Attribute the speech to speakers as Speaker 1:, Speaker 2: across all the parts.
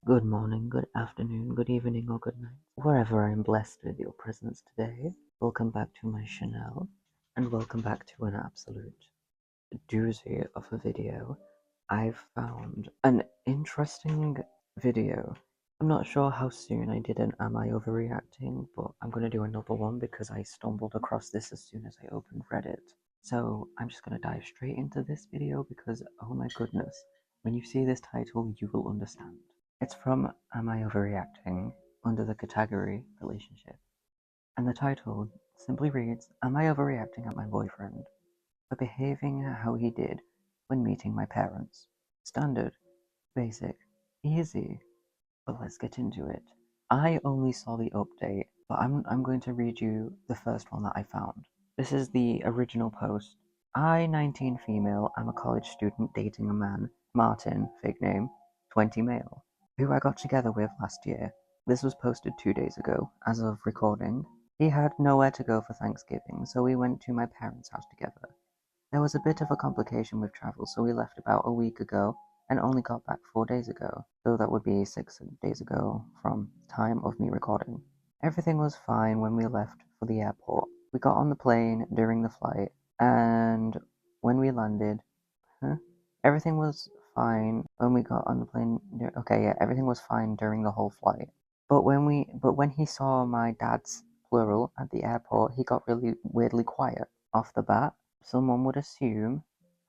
Speaker 1: Good morning, good afternoon, good evening, or good night. Wherever I am blessed with your presence today, welcome back to my channel, and welcome back to an absolute doozy of a video. I've found an interesting video. I'm not sure how soon I did an Am I Overreacting, but I'm going to do another one because I stumbled across this as soon as I opened Reddit. So I'm just going to dive straight into this video because, oh my goodness, when you see this title, you will understand. It's from Am I Overreacting under the category Relationship. And the title simply reads, Am I overreacting at my boyfriend for behaving how he did when meeting my parents? Standard, basic, easy, but let's get into it. I only saw the update, but I'm going to read you the first one that I found. This is the original post. I, 19 female, am a college student dating a man, Martin, fake name, 20 male, who I got together with last year. This was posted 2 days ago, as of recording. He had nowhere to go for Thanksgiving, so we went to my parents' house together. There was a bit of a complication with travel, so we left about a week ago and only got back 4 days ago, so that would be 6 days ago from time of me recording. Everything was fine when we left for the airport. We got on the plane during the flight, and when we landed, everything was fine when we got on the plane. Okay, yeah, everything was fine during the whole flight. But when he saw my dad's plural at the airport, he got really weirdly quiet. Off the bat, someone would assume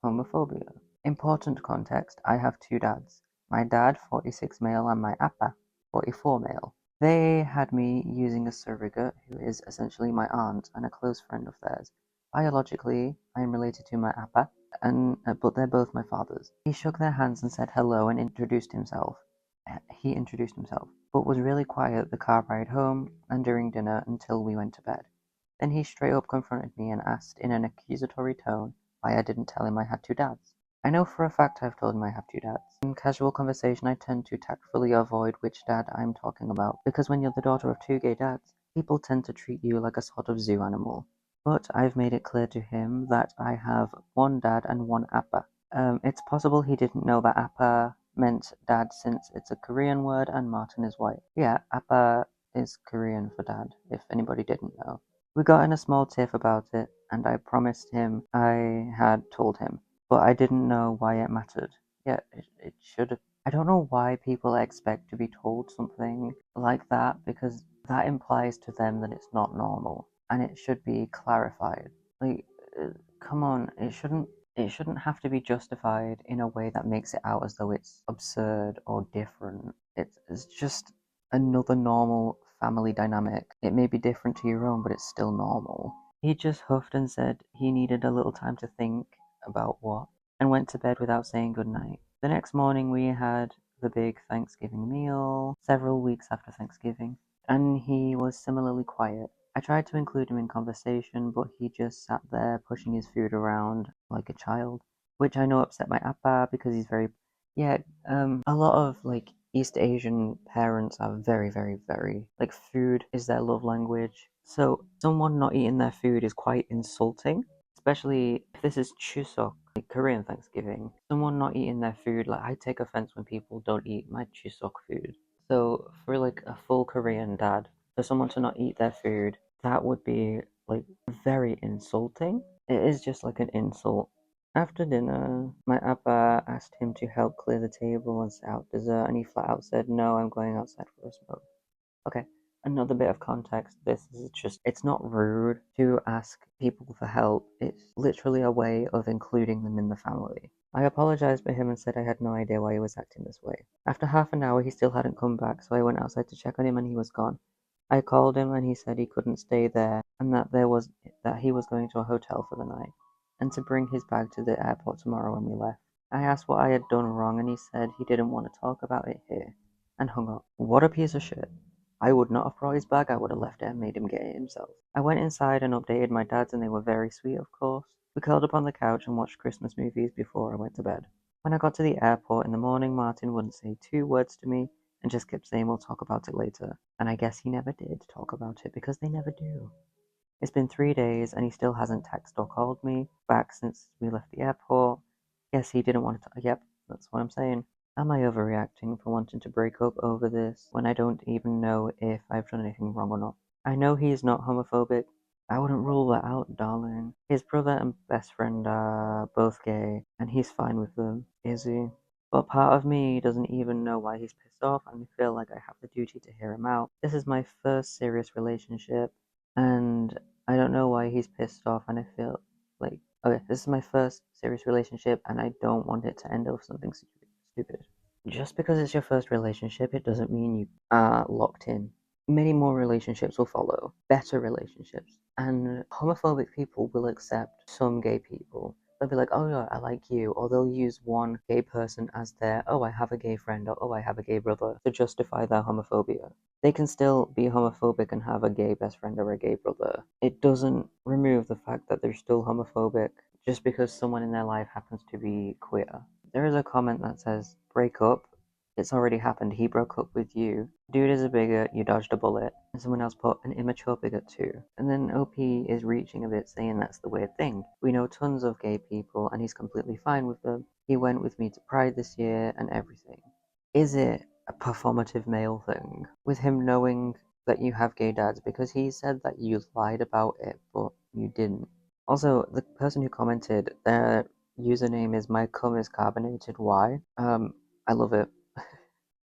Speaker 1: homophobia. Important context, I have two dads. My dad, 46 male, and my appa, 44 male. They had me using a surrogate who is essentially my aunt and a close friend of theirs. Biologically, I am related to my appa, but they're both my fathers. He shook their hands and said hello and introduced himself. He introduced himself, but was really quiet the car ride home and during dinner until we went to bed. Then he straight up confronted me and asked in an accusatory tone why I didn't tell him I had two dads. I know for a fact I've told him I have two dads. In casual conversation, I tend to tactfully avoid which dad I'm talking about, because when you're the daughter of two gay dads, people tend to treat you like a sort of zoo animal. But I've made it clear to him that I have one dad and one appa. It's possible he didn't know that appa meant dad since it's a Korean word and Martin is white. Yeah, appa is Korean for dad, if anybody didn't know. We got in a small tiff about it, and I promised him I had told him, but I didn't know why it mattered. Yeah, it should have. I don't know why people expect to be told something like that, because that implies to them that it's not normal, and it should be clarified. Like, come on, it shouldn't have to be justified in a way that makes it out as though it's absurd or different. It's just another normal family dynamic. It may be different to your own, but it's still normal. He just huffed and said he needed a little time to think about what, and went to bed without saying goodnight. The next morning we had the big Thanksgiving meal, several weeks after Thanksgiving, and he was similarly quiet. I tried to include him in conversation, but he just sat there pushing his food around like a child, which I know upset my appa because he's very, yeah, a lot of like East Asian parents are very, very, very, like, food is their love language. So someone not eating their food is quite insulting, especially if this is Chuseok, like Korean Thanksgiving. Someone not eating their food, like, I take offense when people don't eat my Chuseok food. So for like a full Korean dad, for someone to not eat their food, that would be like very insulting. It is just like an insult. After dinner, my appa asked him to help clear the table and set out dessert, and he flat out said, No, I'm going outside for a smoke. Okay, another bit of context. This is just, it's not rude to ask people for help. It's literally a way of including them in the family. I apologized for him and said I had no idea why he was acting this way. After half an hour, he still hadn't come back, so I went outside to check on him and he was gone. I called him and he said he couldn't stay there and that he was going to a hotel for the night and to bring his bag to the airport tomorrow when we left. I asked what I had done wrong and he said he didn't want to talk about it here and hung up. What a piece of shit. I would not have brought his bag, I would have left it and made him get it himself. I went inside and updated my dads and they were very sweet, of course. We curled up on the couch and watched Christmas movies before I went to bed. When I got to the airport in the morning, Martin wouldn't say two words to me and just kept saying we'll talk about it later. And I guess he never did talk about it because they never do. It's been 3 days and he still hasn't texted or called me back since we left the airport. Yes, he didn't want to. Yep, that's what I'm saying. Am I overreacting for wanting to break up over this when I don't even know if I've done anything wrong or not? I know he's not homophobic. I wouldn't rule that out, darling. His brother and best friend are both gay, and he's fine with them, is he? But part of me doesn't even know why he's pissed off, and I feel like I have the duty to hear him out. This is my first serious relationship, and I don't know why he's pissed off, and I feel like, okay, this is my first serious relationship, and I don't want it to end up with something stupid. Just because it's your first relationship, it doesn't mean you are locked in. Many more relationships will follow, better relationships. And homophobic people will accept some gay people. They'll be like, oh yeah, I like you. Or they'll use one gay person as their, oh, I have a gay friend, or oh, I have a gay brother, to justify their homophobia. They can still be homophobic and have a gay best friend or a gay brother. It doesn't remove the fact that they're still homophobic just because someone in their life happens to be queer. There is a comment that says, break up. It's already happened. He broke up with you. Dude is a bigot. You dodged a bullet. And someone else put an immature bigot too. And then OP is reaching a bit saying that's the weird thing. We know tons of gay people and he's completely fine with them. He went with me to Pride this year and everything. Is it a performative male thing? With him knowing that you have gay dads, because he said that you lied about it, but you didn't. Also, the person who commented, their username is my cum is carbonated Y. I love it.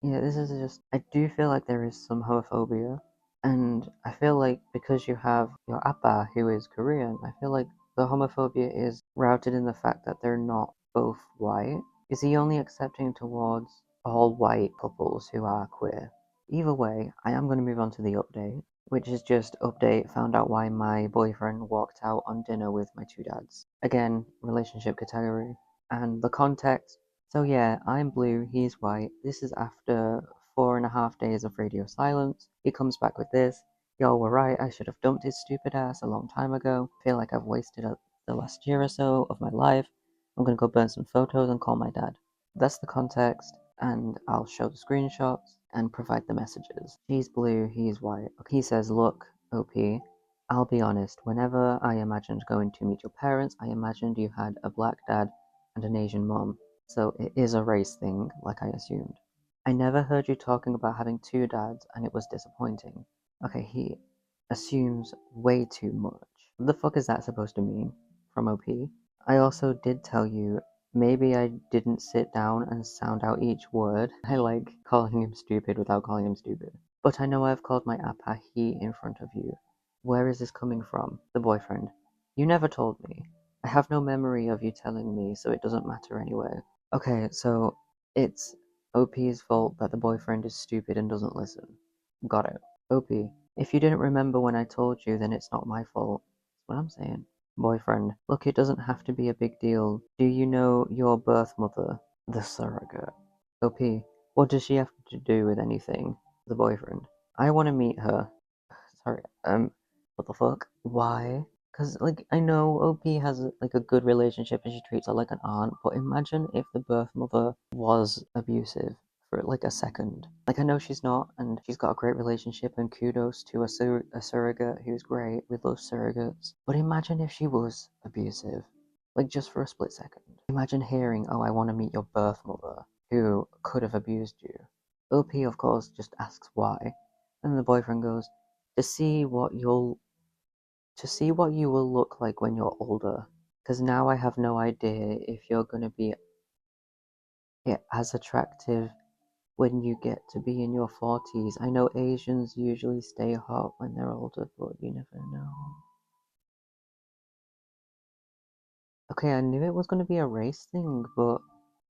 Speaker 1: Yeah, this is just. I do feel like there is some homophobia, and I feel like because you have your appa who is Korean, I feel like the homophobia is routed in the fact that they're not both white. Is he only accepting towards all white couples who are queer? Either way, I am going to move on to the update, which is just update found out why my boyfriend walked out on dinner with my two dads. Again, relationship category. And the context. So yeah, I'm blue, he's white. This is after 4.5 days of radio silence. He comes back with this. Y'all were right, I should have dumped his stupid ass a long time ago. Feel like I've wasted the last year or so of my life. I'm gonna go burn some photos and call my dad. That's the context, and I'll show the screenshots and provide the messages. She's blue, he's white. He says, look, OP, I'll be honest, whenever I imagined going to meet your parents, I imagined you had a black dad and an Asian mom. So it is a race thing, like I assumed. I never heard you talking about having two dads, and it was disappointing. Okay, he assumes way too much. What the fuck is that supposed to mean? From OP? I also did tell you, maybe I didn't sit down and sound out each word. I like calling him stupid without calling him stupid. But I know I've called my appa he in front of you. Where is this coming from? The boyfriend. You never told me. I have no memory of you telling me, so it doesn't matter anyway. Okay, so it's OP's fault that the boyfriend is stupid and doesn't listen. Got it. OP, if you didn't remember when I told you, then it's not my fault. That's what I'm saying. Boyfriend, look, it doesn't have to be a big deal. Do you know your birth mother? The surrogate. OP, what does she have to do with anything? The boyfriend. I want to meet her. Sorry, what the fuck? Why? Because, like, I know OP has, like, a good relationship and she treats her like an aunt, but imagine if the birth mother was abusive for, like, a second. Like, I know she's not, and she's got a great relationship, and kudos to a surrogate who's great. We love surrogates. But imagine if she was abusive. Like, just for a split second. Imagine hearing, oh, I want to meet your birth mother, who could have abused you. OP, of course, just asks why. And the boyfriend goes, to see what you will look like when you're older. Because now I have no idea if you're gonna be as attractive when you get to be in your 40s. I know Asians usually stay hot when they're older, but you never know. Okay, I knew it was gonna be a race thing, but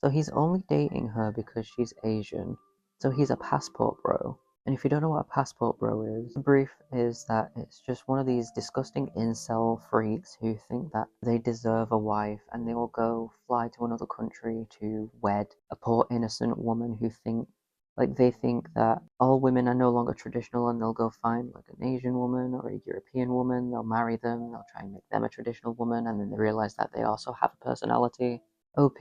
Speaker 1: so he's only dating her because she's Asian. So he's a passport bro. And if you don't know what a passport bro is, the brief is that it's just one of these disgusting incel freaks who think that they deserve a wife and they will go fly to another country to wed a poor innocent woman who they think that all women are no longer traditional and they'll go find like an Asian woman or a European woman, they'll marry them, they'll try and make them a traditional woman, and then they realize that they also have a personality. OP,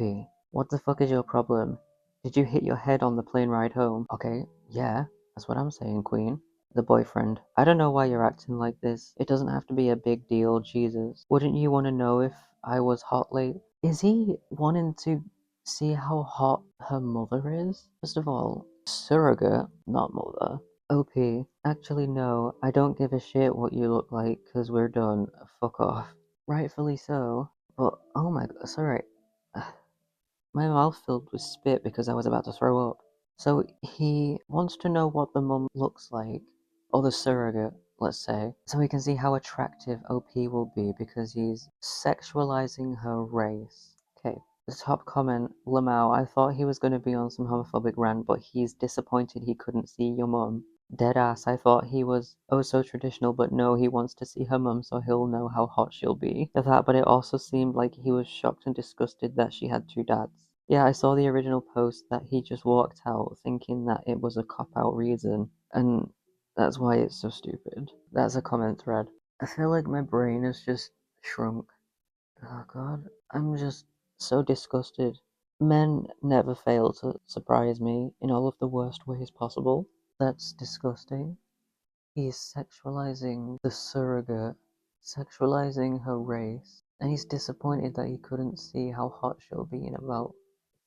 Speaker 1: what the fuck is your problem? Did you hit your head on the plane ride home? Okay, yeah, that's what I'm saying, Queen. The boyfriend. I don't know why you're acting like this. It doesn't have to be a big deal, Jesus. Wouldn't you want to know if I was hot late? Is he wanting to see how hot her mother is? First of all, surrogate, not mother. OP, actually no, I don't give a shit what you look like, cause we're done. Fuck off. Rightfully so. But, oh my god, sorry. My mouth filled with spit because I was about to throw up. So he wants to know what the mum looks like, or the surrogate, let's say, so he can see how attractive OP will be because he's sexualizing her race. Okay, the top comment, Lamau, I thought he was going to be on some homophobic rant, but he's disappointed he couldn't see your mum. Deadass, I thought he was oh so traditional, but no, he wants to see her mum so he'll know how hot she'll be. That, but it also seemed like he was shocked and disgusted that she had two dads. Yeah, I saw the original post that he just walked out thinking that it was a cop-out reason, and that's why it's so stupid. That's a comment thread. I feel like my brain has just shrunk. Oh god, I'm just so disgusted. Men never fail to surprise me in all of the worst ways possible. That's disgusting. He's sexualizing the surrogate, sexualizing her race, and he's disappointed that he couldn't see how hot she'll be in about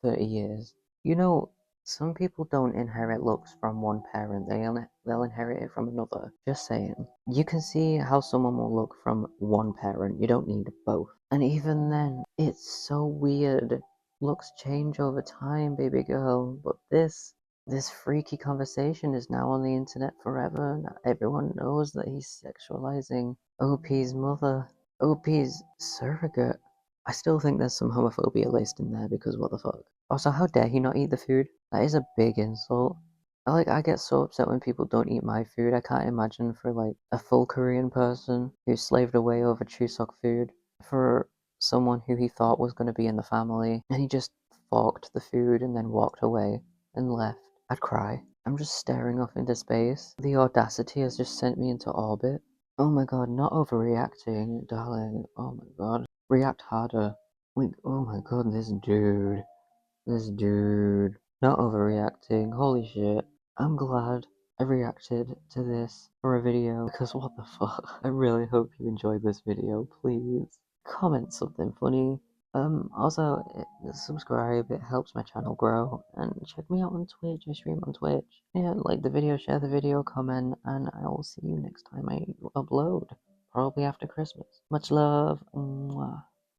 Speaker 1: 30 years. You know, some people don't inherit looks from one parent, they'll inherit it from another. Just saying. You can see how someone will look from one parent, you don't need both. And even then, it's so weird. Looks change over time, baby girl, but this freaky conversation is now on the internet forever. Now everyone knows that he's sexualizing OP's mother, OP's surrogate. I still think there's some homophobia laced in there because what the fuck. Also, how dare he not eat the food? That is a big insult. I get so upset when people don't eat my food. I can't imagine for like a full Korean person who slaved away over Chuseok food for someone who he thought was going to be in the family and he just forked the food and then walked away and left. I'd cry. I'm just staring off into space. The audacity has just sent me into orbit. Oh my god, not overreacting, darling. Oh my god. React harder. Like, oh my god, this dude. This dude. Not overreacting. Holy shit. I'm glad I reacted to this for a video because what the fuck. I really hope you enjoyed this video. Please comment something funny. Also, subscribe, it helps my channel grow, and check me out on Twitch, I stream on Twitch. Yeah, like the video, share the video, comment, and I will see you next time I upload, probably after Christmas. Much love, mwah.